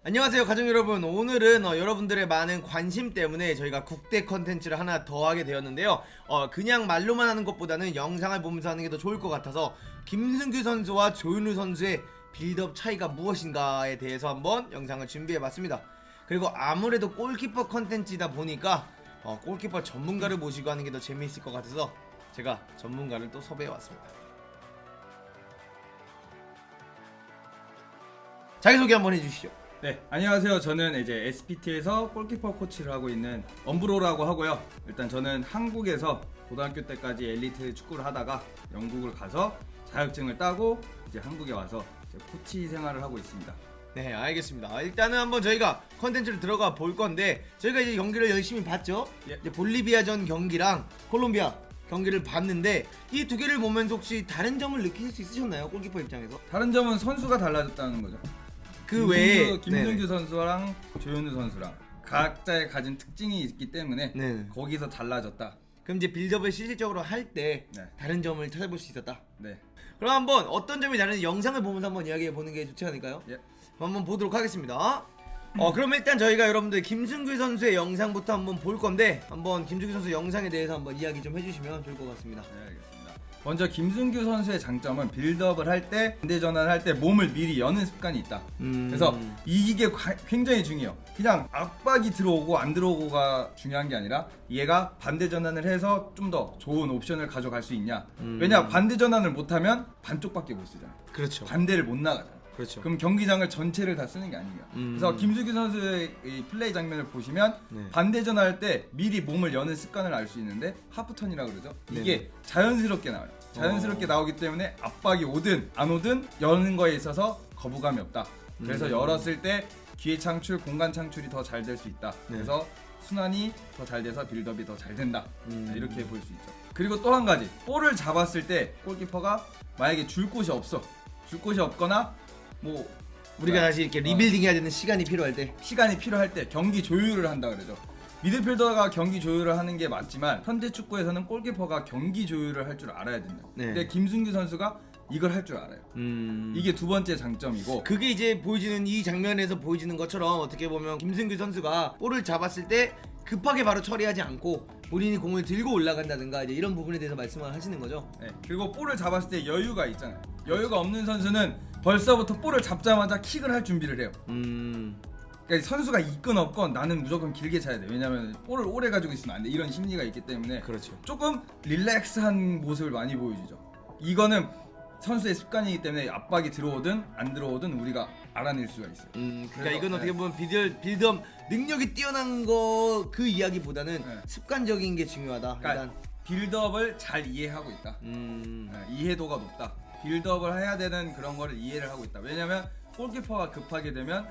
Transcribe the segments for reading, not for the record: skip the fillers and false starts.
안녕하세요 가족 여러분. 오늘은 여러분들의 많은 관심 때문에 저희가 국대 컨텐츠를 하나 더 하게 되었는데요. 그냥 말로만 하는 것보다는 영상을 보면서 하는 게 더 좋을 것 같아서 김승규 선수와 조윤우 선수의 빌드업 차이가 무엇인가에 대해서 한번 영상을 준비해봤습니다. 그리고 아무래도 골키퍼 컨텐츠이다 보니까 골키퍼 전문가를 모시고 하는 게 더 재미있을 것 같아서 제가 전문가를 또 섭외해왔습니다. 자기소개 한번 해주시죠. 네, 안녕하세요. 저는 이제 SPT에서 골키퍼 코치를 하고 있는 엄브로라고 하고요. 일단 저는 한국에서 고등학교 때까지 엘리트 축구를 하다가 영국을 가서 자격증을 따고 이제 한국에 와서 이제 코치 생활을 하고 있습니다. 네, 알겠습니다. 일단은 한번 저희가 컨텐츠를 들어가 볼 건데, 저희가 이제 경기를 열심히 봤죠. 예. 이제 볼리비아전 경기랑 콜롬비아 경기를 봤는데, 이 두 개를 보면서 혹시 다른 점을 느끼실 수 있으셨나요? 골키퍼 입장에서? 다른 점은 선수가 달라졌다는 거죠. 그 외에 김승규 선수랑 조윤우 선수랑 각자의 가진 특징이 있기 때문에 네네. 거기서 달라졌다. 그럼 이제 빌드업을 실질적으로 할 때 네. 다른 점을 찾아볼 수 있었다. 네. 그럼 한번 어떤 점이 다른지 영상을 보면서 한번 이야기해 보는 게 좋지 않을까요? 예. 한번 보도록 하겠습니다. 그럼 일단 저희가 여러분들 김승규 선수의 영상부터 한번 볼 건데, 한번 김승규 선수 영상에 대해서 한번 이야기 좀 해주시면 좋을 것 같습니다. 네, 알겠습니다. 먼저 김승규 선수의 장점은 빌드업을 할 때, 반대 전환을 할 때 몸을 미리 여는 습관이 있다. 그래서 이게 굉장히 중요해요. 그냥 압박이 들어오고 안 들어오고가 중요한 게 아니라 얘가 반대 전환을 해서 좀 더 좋은 옵션을 가져갈 수 있냐. 왜냐, 반대 전환을 못하면 반쪽밖에 못 쓰잖아. 그렇죠. 반대를 못 나가잖아. 그렇죠. 그럼 경기장을 전체를 다 쓰는 게 아니에요. 그래서 김승규 선수의 이 플레이 장면을 보시면 네. 반대 전환할 때 미리 몸을 여는 습관을 알 수 있는데 하프턴이라고 그러죠. 이게 네네. 자연스럽게 나와요. 자연스럽게 나오기 때문에 압박이 오든 안 오든 여는 거에 있어서 거부감이 없다. 그래서 열었을 때 기회 창출, 공간 창출이 더 잘 될 수 있다. 네. 그래서 순환이 더 잘 돼서 빌드업이 더 잘 된다. 이렇게 볼 수 있죠. 그리고 또 한 가지, 볼을 잡았을 때 골키퍼가 만약에 줄 곳이 없어, 줄 곳이 없거나 뭐 우리가 다시 이렇게 리빌딩 해야 되는 시간이 필요할 때, 시간이 필요할 때 경기 조율을 한다 그러죠. 미드필더가 경기 조율을 하는 게 맞지만 현대 축구에서는 골키퍼가 경기 조율을 할 줄 알아야 된다. 네. 근데 김승규 선수가 이걸 할 줄 알아요. 이게 두 번째 장점이고, 그게 이제 보여지는, 이 장면에서 보여지는 것처럼 어떻게 보면 김승규 선수가 볼을 잡았을 때 급하게 바로 처리하지 않고 본인이 공을 들고 올라간다든가 이제 이런 부분에 대해서 말씀을 하시는 거죠. 네. 그리고 볼을 잡았을 때 여유가 있잖아요. 여유가 없는 선수는 벌써부터 볼을 잡자마자 킥을 할 준비를 해요. 그러니까 선수가 있건 없건 나는 무조건 길게 차야 돼. 왜냐면 볼을 오래 가지고 있으면 안 돼. 이런 심리가 있기 때문에 그렇죠. 조금 릴렉스한 모습을 많이 보여주죠. 이거는 선수의 습관이기 때문에 압박이 들어오든 안 들어오든 우리가 알아낼 수가 있어요. 그러니까 그래서, 이건 어떻게 네. 보면 빌드업 능력이 뛰어난 거 그 이야기보다는 네. 습관적인 게 중요하다. 그러니까 일단 빌드업을 잘 이해하고 있다. 이해도가 높다. 빌드업을 해야 되는 그런 거를 이해를 하고 있다. 왜냐면 골키퍼가 급하게 되면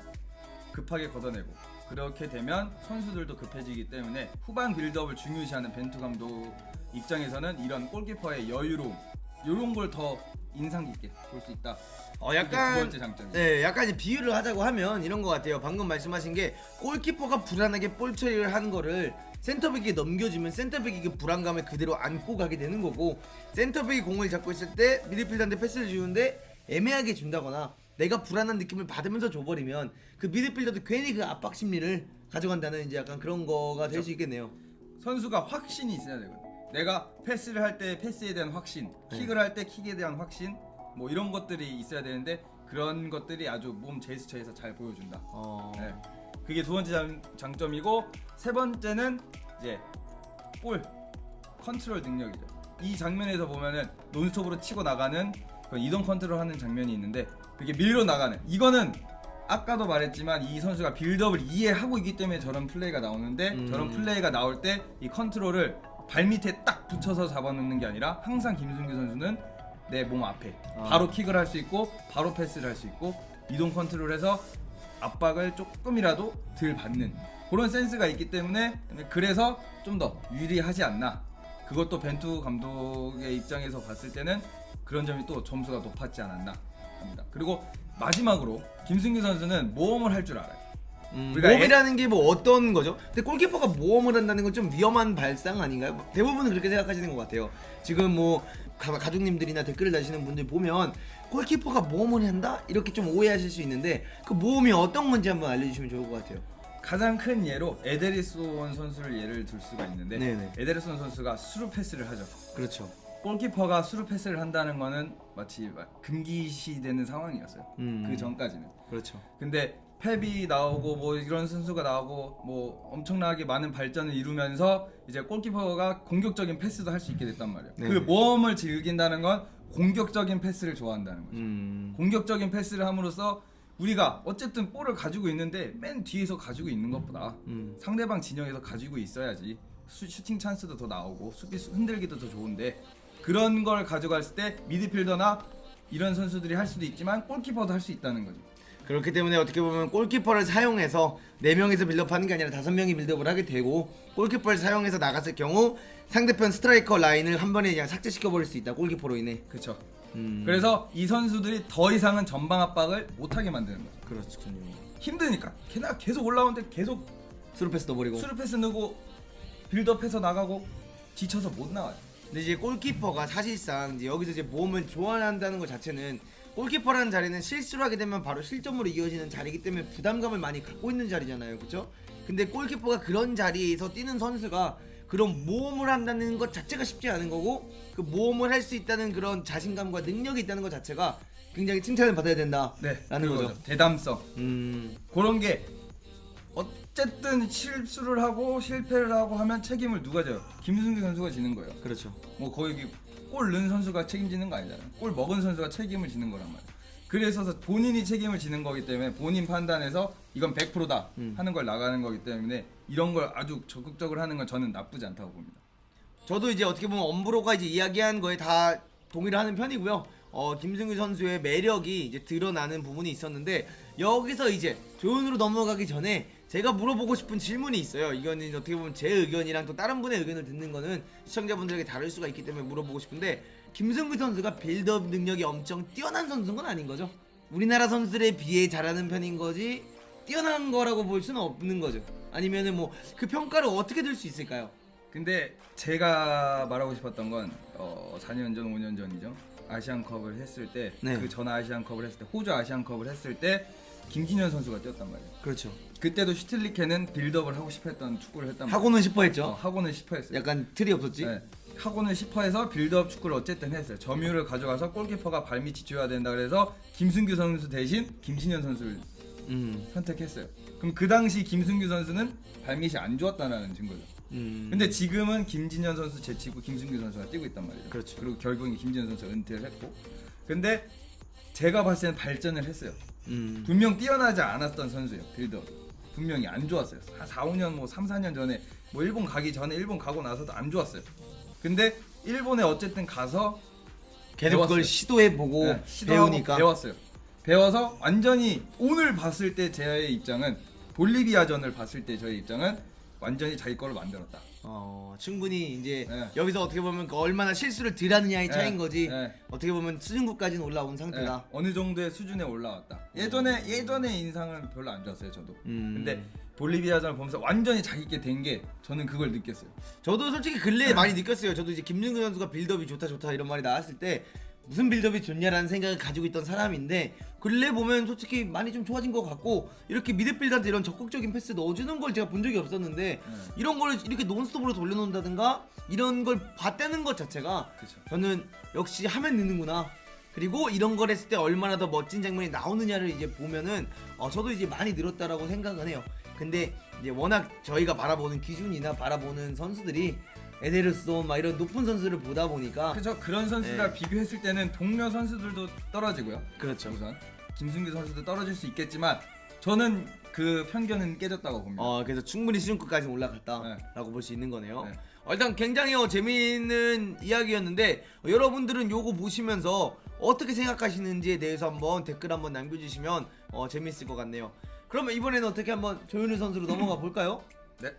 급하게 걷어내고, 그렇게 되면 선수들도 급해지기 때문에 후반 빌드업을 중요시하는 벤투 감독 입장에서는 이런 골키퍼의 여유로움, 이런 걸 더 인상 깊게 볼 수 있다. 약간 두 번째 장점이죠. 네, 약간 이제 비유를 하자고 하면 이런 것 같아요. 방금 말씀하신 게 골키퍼가 불안하게 볼 처리를 하는 거를 센터백에게 넘겨주면 센터백이 그 불안감을 그대로 안고 가게 되는 거고, 센터백이 공을 잡고 있을 때 미드필더한테 패스를 주는데 애매하게 준다거나 내가 불안한 느낌을 받으면서 줘버리면 그 미드필더도 괜히 그 압박 심리를 가져간다는 이제 약간 그런 거가 될 수 있겠네요. 선수가 확신이 있어야 되거든. 내가 패스를 할 때 패스에 대한 확신, 킥을 할 때 킥에 대한 확신, 뭐 이런 것들이 있어야 되는데 그런 것들이 아주 몸 제스처에서 잘 보여준다. 네. 그게 두 번째 장점이고, 세 번째는 이제 볼 컨트롤 능력이죠. 이 장면에서 보면은 논스톱으로 치고 나가는 그런 이동 컨트롤하는 장면이 있는데, 그게 밀려 나가는, 이거는 아까도 말했지만 이 선수가 빌드업을 이해하고 있기 때문에 저런 플레이가 나오는데, 저런 플레이가 나올 때 이 컨트롤을 발밑에 딱 붙여서 잡아놓는 게 아니라 항상 김승규 선수는 내 몸 앞에 바로 킥을 할 수 있고 바로 패스를 할 수 있고 이동 컨트롤해서 압박을 조금이라도 덜 받는 그런 센스가 있기 때문에, 그래서 좀 더 유리하지 않나. 그것도 벤투 감독의 입장에서 봤을 때는 그런 점이 또 점수가 높았지 않았나 합니다. 그리고 마지막으로 김승규 선수는 모험을 할 줄 알아요. 모험이라는 게 뭐 어떤 거죠? 근데 골키퍼가 모험을 한다는 건 좀 위험한 발상 아닌가요? 대부분은 그렇게 생각하시는 것 같아요. 지금 뭐 가족님들이나 댓글을 다시는 분들 보면 골키퍼가 모험을 한다? 이렇게 좀 오해하실 수 있는데 그 모험이 어떤 건지 한번 알려주시면 좋을 것 같아요. 가장 큰 예로 에데르손 선수를 예를 들 수가 있는데 네네. 에데르손 선수가 수루 패스를 하죠. 그렇죠. 골키퍼가 수루 패스를 한다는 거는 마치 금기시되는 상황이었어요. 그 전까지는. 그렇죠. 근데 펩이 나오고 뭐 이런 선수가 나오고 뭐 엄청나게 많은 발전을 이루면서 이제 골키퍼가 공격적인 패스도 할 수 있게 됐단 말이에요. 네. 그 모험을 즐긴다는 건 공격적인 패스를 좋아한다는 거죠. 공격적인 패스를 함으로써 우리가 어쨌든 볼을 가지고 있는데 맨 뒤에서 가지고 있는 것보다 상대방 진영에서 가지고 있어야지 슈팅 찬스도 더 나오고 수비수 흔들기도 더 좋은데 그런 걸 가져갔을 때 미드필더나 이런 선수들이 할 수도 있지만 골키퍼도 할 수 있다는 거죠. 그렇기 때문에 어떻게 보면 골키퍼를 사용해서 4명이서 빌드업하는 게 아니라 5명이 빌드업을 하게 되고 골키퍼를 사용해서 나갔을 경우 상대편 스트라이커 라인을 한 번에 그냥 삭제시켜버릴 수 있다. 골키퍼로 인해. 그렇죠. 그래서 이 선수들이 더 이상은 전방 압박을 못하게 만드는 거죠. 그렇군요. 힘드니까 걔네가 계속 올라오는데 계속 스루 패스 넣어버리고. 수루 패스 넣고 빌드업해서 나가고 지쳐서 못 나와요. 근데 이제 골키퍼가 사실상 이제 여기서 이제 모험을 좋아한다는 것 자체는 골키퍼라는 자리는 실수를 하게 되면 바로 실점으로 이어지는 자리이기 때문에 부담감을 많이 갖고 있는 자리잖아요, 그렇죠? 근데 골키퍼가 그런 자리에서 뛰는 선수가 그런 모험을 한다는 것 자체가 쉽지 않은 거고 그 모험을 할 수 있다는 그런 자신감과 능력이 있다는 것 자체가 굉장히 칭찬을 받아야 된다라는 거죠. 대담성. 그런 게 어쨌든 실수를 하고 실패를 하고 하면 책임을 누가 져요? 김승규 선수가 지는 거예요. 그렇죠. 뭐 거기 골 넣은 선수가 책임지는 거 아니잖아요. 골 먹은 선수가 책임을 지는 거란 말이에요. 그래서 본인이 책임을 지는 거기 때문에 본인 판단해서 이건 100%다 하는 걸 나가는 거기 때문에 이런 걸 아주 적극적으로 하는 건 저는 나쁘지 않다고 봅니다. 저도 이제 어떻게 보면 엄브로가 이제 이야기한 거에 다 동의를 하는 편이고요. 김승규 선수의 매력이 이제 드러나는 부분이 있었는데 여기서 이제 조연으로 넘어가기 전에 제가 물어보고 싶은 질문이 있어요. 이거는 어떻게 보면 제 의견이랑 또 다른 분의 의견을 듣는 거는 시청자분들에게 다를 수가 있기 때문에 물어보고 싶은데 김승규 선수가 빌드업 능력이 엄청 뛰어난 선수인 건 아닌 거죠? 우리나라 선수들에 비해 잘하는 편인 거지 뛰어난 거라고 볼 수는 없는 거죠. 아니면은 뭐 그 평가를 어떻게 들 수 있을까요? 근데 제가 말하고 싶었던 건 4년 전, 5년 전이죠. 아시안컵을 했을 때 네. 그 전 아시안컵을 했을 때 호주 아시안컵을 했을 때 김진현 선수가 뛰었단 말이에요. 그렇죠. 그때도 슈틸리케는 빌드업을 하고 싶어했던 축구를 했단 말이에요. 하고는 싶어 했죠. 하고는 싶어했어요. 약간 틀이 없었지. 네. 하고는 싶어해서 빌드업 축구를 어쨌든 했어요. 점유를 가져가서 골키퍼가 발밑이 줘야 된다 그래서 김승규 선수 대신 김진현 선수를 선택했어요. 그럼 그 당시 김승규 선수는 발밑이 안 좋았다는 증거죠. 근데 지금은 김진현 선수 제치고 김승규 선수가 뛰고 있단 말이에요. 그렇죠. 그리고 결국엔 김진현 선수가 은퇴를 했고, 근데 제가 봤을 때는 발전을 했어요. 분명 뛰어나지 않았던 선수예요. 빌드업 분명히 안 좋았어요. 4, 5년 뭐 3, 4년 전에 뭐 일본 가기 전에 일본 가고 나서도 안 좋았어요. 근데 일본에 어쨌든 가서 계속 그걸 배웠어요. 시도해보고 네, 시도하고 배우니까 배웠어요. 배워서 완전히 오늘 봤을 때 저의 입장은 볼리비아전을 봤을 때 저의 입장은 완전히 자기 거를 만들었다. 충분히 이제 네. 여기서 어떻게 보면 그 얼마나 실수를 덜 하느냐의 네. 차이인 거지. 네. 어떻게 보면 수준급까지는 올라온 네, 상태다. 어느 정도의 수준에 올라왔다. 예전에 인상은 별로 안 좋았어요, 저도. 근데 볼리비아전을 보면서 완전히 자기께 된 게 저는 그걸 느꼈어요. 저도 솔직히 근래에 많이 느꼈어요. 저도 이제 김승규 선수가 빌드업이 좋다 이런 말이 나왔을 때 무슨 빌드업이 좋냐라는 생각을 가지고 있던 사람인데 근래 보면 솔직히 많이 좀 좋아진 것 같고 이렇게 미드필더한테 이런 적극적인 패스 넣어주는 걸 제가 본 적이 없었는데 이런 걸 이렇게 논스톱으로 돌려놓는다든가 이런 걸 봤다는 것 자체가 그쵸. 저는 역시 하면 느는구나. 그리고 이런 걸 했을 때 얼마나 더 멋진 장면이 나오느냐를 이제 보면은 저도 이제 많이 늘었다라고 생각은 해요. 근데 이제 워낙 저희가 바라보는 기준이나 바라보는 선수들이 에데르손 막 이런 높은 선수를 보다 보니까 그죠. 그런 선수가 네. 비교했을 때는 동료 선수들도 떨어지고요. 그렇죠. 우선 김승규 선수도 떨어질 수 있겠지만 저는 그 편견은 깨졌다고 봅니다. 그래서 충분히 수준급까지 올라갔다라고 네. 볼 수 있는 거네요. 네. 일단 굉장히 재미있는 이야기였는데 여러분들은 요거 보시면서 어떻게 생각하시는지에 대해서 한번 댓글 한번 남겨주시면 재미있을 것 같네요. 그러면 이번에는 어떻게 한번 조윤우 선수로 넘어가 볼까요? 네.